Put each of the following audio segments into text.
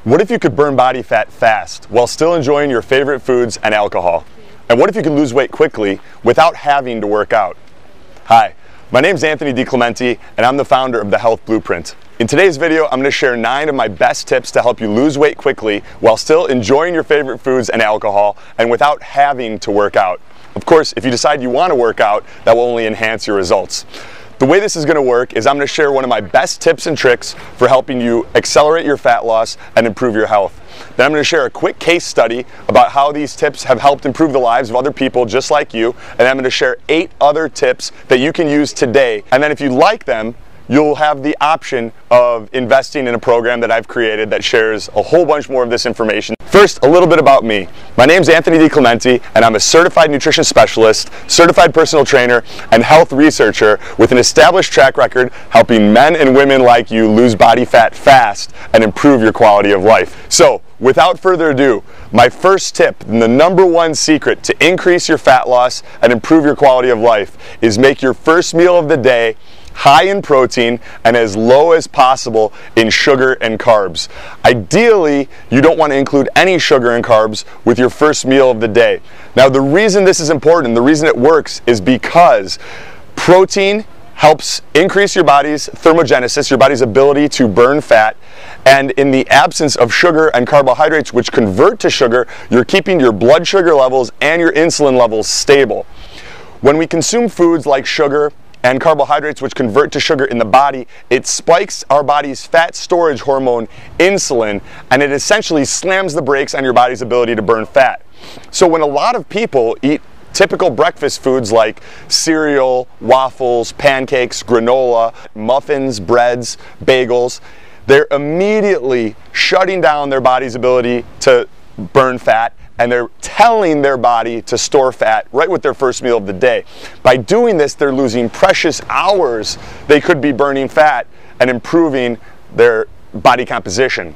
What if you could burn body fat fast while still enjoying your favorite foods and alcohol? And what if you could lose weight quickly without having to work out? Hi, my name is Anthony DiClementi and I'm the founder of The Health Blueprint. In today's video, I'm going to share 9 of my best tips to help you lose weight quickly while still enjoying your favorite foods and alcohol and without having to work out. Of course, if you decide you want to work out, that will only enhance your results. The way this is going to work is I'm going to share one of my best tips and tricks for helping you accelerate your fat loss and improve your health. Then I'm going to share a quick case study about how these tips have helped improve the lives of other people just like you. And I'm going to share 8 other tips that you can use today. And then if you like them, you'll have the option of investing in a program that I've created that shares a whole bunch more of this information. First, a little bit about me. My name's Anthony DiClementi, and I'm a certified nutrition specialist, certified personal trainer, and health researcher with an established track record helping men and women like you lose body fat fast and improve your quality of life. So, without further ado, my first tip and the #1 secret to increase your fat loss and improve your quality of life is make your first meal of the day high in protein and as low as possible in sugar and carbs. Ideally, you don't want to include any sugar and carbs with your first meal of the day. Now, the reason this is important, the reason it works, is because protein helps increase your body's thermogenesis, your body's ability to burn fat, and in the absence of sugar and carbohydrates which convert to sugar, you're keeping your blood sugar levels and your insulin levels stable. When we consume foods like sugar and carbohydrates which convert to sugar in the body, it spikes our body's fat storage hormone, insulin, and it essentially slams the brakes on your body's ability to burn fat. So when a lot of people eat typical breakfast foods like cereal, waffles, pancakes, granola, muffins, breads, bagels, they're immediately shutting down their body's ability to burn fat, and they're telling their body to store fat right with their first meal of the day. By doing this, they're losing precious hours they could be burning fat and improving their body composition.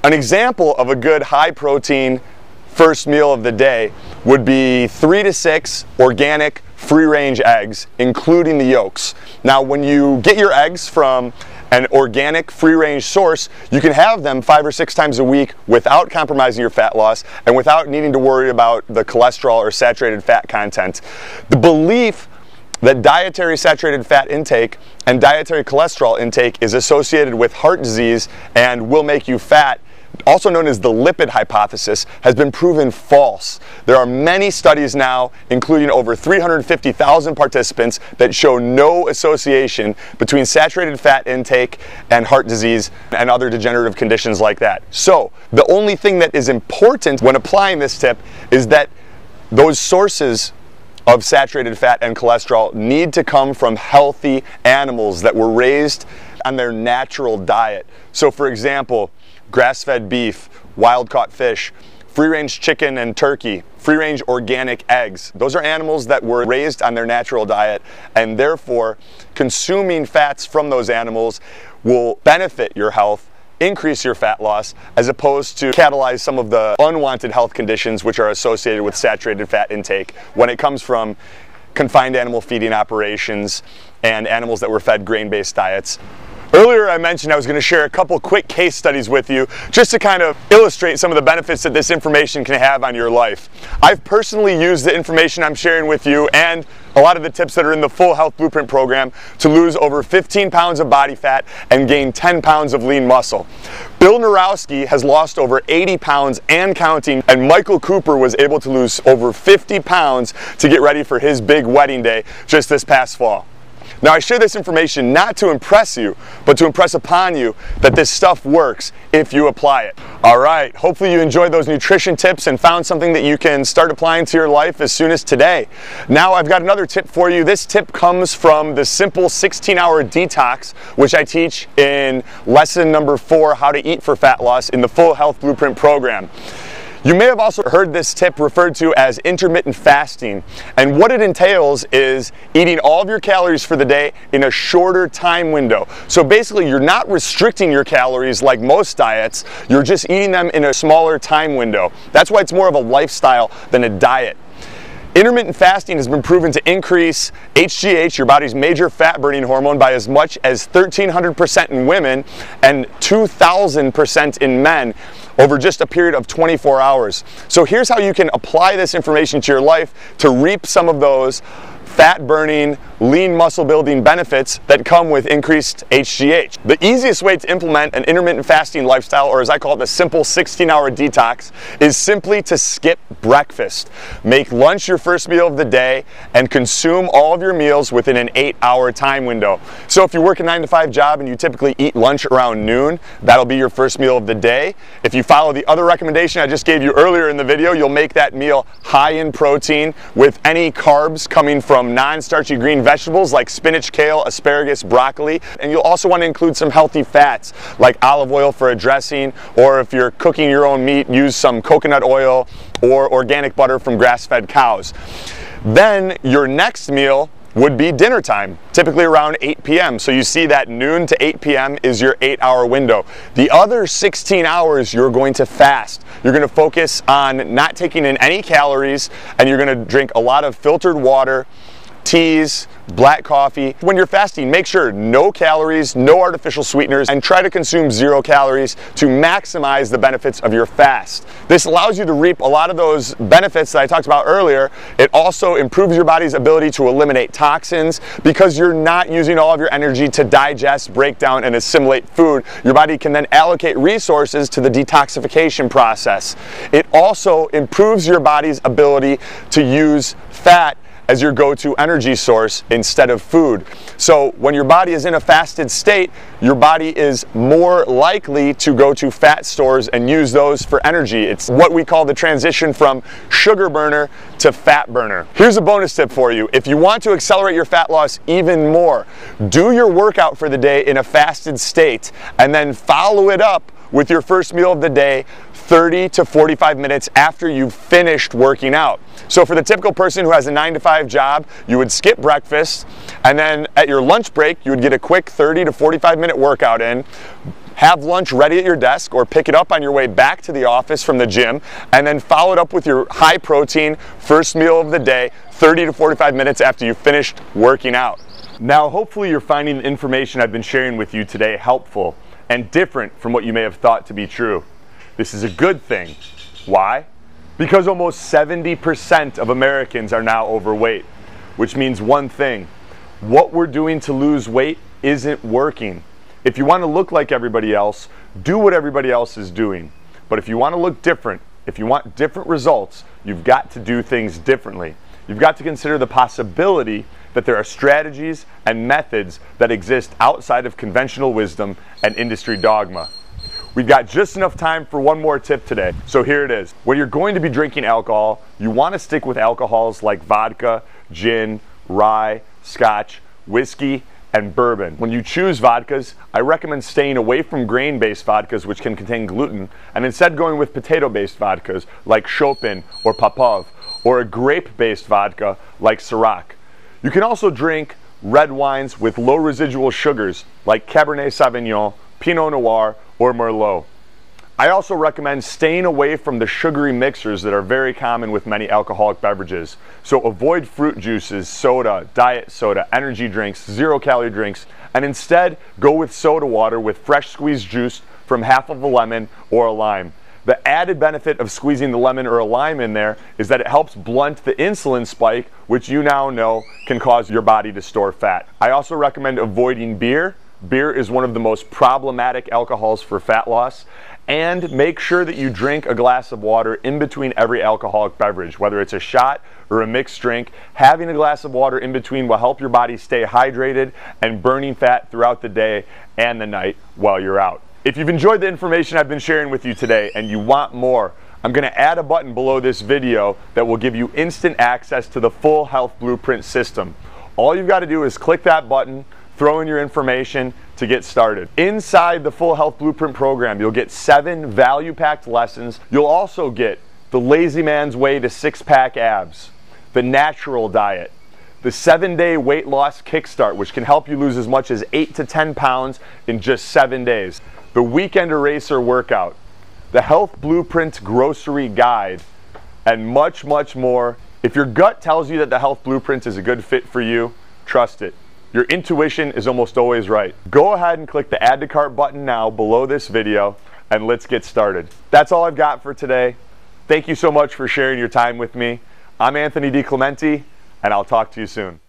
An example of a good high protein first meal of the day would be 3 to 6 organic free-range eggs, including the yolks. Now, when you get your eggs from an organic free-range source, you can have them 5 or 6 times a week without compromising your fat loss and without needing to worry about the cholesterol or saturated fat content. The belief that dietary saturated fat intake and dietary cholesterol intake is associated with heart disease and will make you fat, also known as the lipid hypothesis, has been proven false. There are many studies now, including over 350,000 participants, that show no association between saturated fat intake and heart disease and other degenerative conditions like that. So, the only thing that is important when applying this tip is that those sources of saturated fat and cholesterol need to come from healthy animals that were raised on their natural diet. So, for example, grass-fed beef, wild-caught fish, free-range chicken and turkey, free-range organic eggs. Those are animals that were raised on their natural diet, and therefore consuming fats from those animals will benefit your health, increase your fat loss, as opposed to catalyze some of the unwanted health conditions which are associated with saturated fat intake when it comes from confined animal feeding operations and animals that were fed grain-based diets. Earlier I mentioned I was going to share a couple quick case studies with you just to kind of illustrate some of the benefits that this information can have on your life. I've personally used the information I'm sharing with you and a lot of the tips that are in the full Health Blueprint program to lose over 15 pounds of body fat and gain 10 pounds of lean muscle. Bill Narowski has lost over 80 pounds and counting, and Michael Cooper was able to lose over 50 pounds to get ready for his big wedding day just this past fall. Now, I share this information not to impress you, but to impress upon you that this stuff works if you apply it. All right, hopefully you enjoyed those nutrition tips and found something that you can start applying to your life as soon as today. Now, I've got another tip for you. This tip comes from the simple 16-hour detox, which I teach in lesson number 4, How to Eat for Fat Loss, in the full Health Blueprint program. You may have also heard this tip referred to as intermittent fasting, and what it entails is eating all of your calories for the day in a shorter time window. So basically you're not restricting your calories like most diets, you're just eating them in a smaller time window. That's why it's more of a lifestyle than a diet. Intermittent fasting has been proven to increase HGH, your body's major fat-burning hormone, by as much as 1,300% in women and 2,000% in men over just a period of 24 hours. So here's how you can apply this information to your life to reap some of those fat-burning, lean muscle-building benefits that come with increased HGH. The easiest way to implement an intermittent fasting lifestyle, or as I call it, the simple 16-hour detox, is simply to skip breakfast. Make lunch your first meal of the day and consume all of your meals within an 8-hour time window. So if you work a 9-to-5 job and you typically eat lunch around noon, that'll be your first meal of the day. If you follow the other recommendation I just gave you earlier in the video, you'll make that meal high in protein with any carbs coming from non-starchy green vegetables like spinach, kale, asparagus, broccoli, and you'll also want to include some healthy fats like olive oil for a dressing, or if you're cooking your own meat, use some coconut oil or organic butter from grass-fed cows. Then your next meal would be dinner time, typically around 8 p.m. So you see that noon to 8 p.m. is your 8-hour window. The other 16 hours you're going to fast. You're going to focus on not taking in any calories, and you're going to drink a lot of filtered water, teas, black coffee. When you're fasting, make sure no calories, no artificial sweeteners, and try to consume 0 calories to maximize the benefits of your fast. This allows you to reap a lot of those benefits that I talked about earlier. It also improves your body's ability to eliminate toxins because you're not using all of your energy to digest, break down, and assimilate food. Your body can then allocate resources to the detoxification process. It also improves your body's ability to use fat as your go-to energy source instead of food. So when your body is in a fasted state, your body is more likely to go to fat stores and use those for energy. It's what we call the transition from sugar burner to fat burner. Here's a bonus tip for you. If you want to accelerate your fat loss even more, do your workout for the day in a fasted state and then follow it up with your first meal of the day 30 to 45 minutes after you've finished working out. So for the typical person who has a 9-to-5 job, you would skip breakfast, and then at your lunch break, you would get a quick 30 to 45 minute workout in, have lunch ready at your desk or pick it up on your way back to the office from the gym, and then follow it up with your high protein first meal of the day 30 to 45 minutes after you've finished working out. Now, hopefully you're finding the information I've been sharing with you today helpful and different from what you may have thought to be true. This is a good thing. Why? Because almost 70% of Americans are now overweight, which means one thing: what we're doing to lose weight isn't working. If you want to look like everybody else, do what everybody else is doing. But if you want to look different, if you want different results, you've got to do things differently. You've got to consider the possibility that there are strategies and methods that exist outside of conventional wisdom and industry dogma. We've got just enough time for one more tip today, so here it is. When you're going to be drinking alcohol, you want to stick with alcohols like vodka, gin, rye, scotch, whiskey, and bourbon. When you choose vodkas, I recommend staying away from grain-based vodkas which can contain gluten, and instead going with potato-based vodkas like Chopin or Popov, or a grape-based vodka like Ciroc. You can also drink red wines with low residual sugars like Cabernet Sauvignon, Pinot Noir, or Merlot. I also recommend staying away from the sugary mixers that are very common with many alcoholic beverages. So avoid fruit juices, soda, diet soda, energy drinks, 0-calorie drinks, and instead go with soda water with fresh squeezed juice from half of a lemon or a lime. The added benefit of squeezing the lemon or a lime in there is that it helps blunt the insulin spike, which you now know can cause your body to store fat. I also recommend avoiding beer. Beer is one of the most problematic alcohols for fat loss. And make sure that you drink a glass of water in between every alcoholic beverage, whether it's a shot or a mixed drink. Having a glass of water in between will help your body stay hydrated and burning fat throughout the day and the night while you're out. If you've enjoyed the information I've been sharing with you today and you want more, I'm going to add a button below this video that will give you instant access to the full health blueprint system. All you've got to do is click that button, throw in your information to get started. Inside the full health blueprint program, you'll get 7 value-packed lessons. You'll also get the lazy man's way to six-pack abs, the natural diet, the 7-day weight loss kickstart, which can help you lose as much as 8 to 10 pounds in just 7 days, the weekend eraser workout, the health blueprint grocery guide, and much, much more If your gut tells you that the Health Blueprint is a good fit for you, trust it. Your intuition is almost always right. Go ahead and click the Add to Cart button now below this video, and let's get started. That's all I've got for today. Thank you so much for sharing your time with me. I'm Anthony DiClementi, and I'll talk to you soon.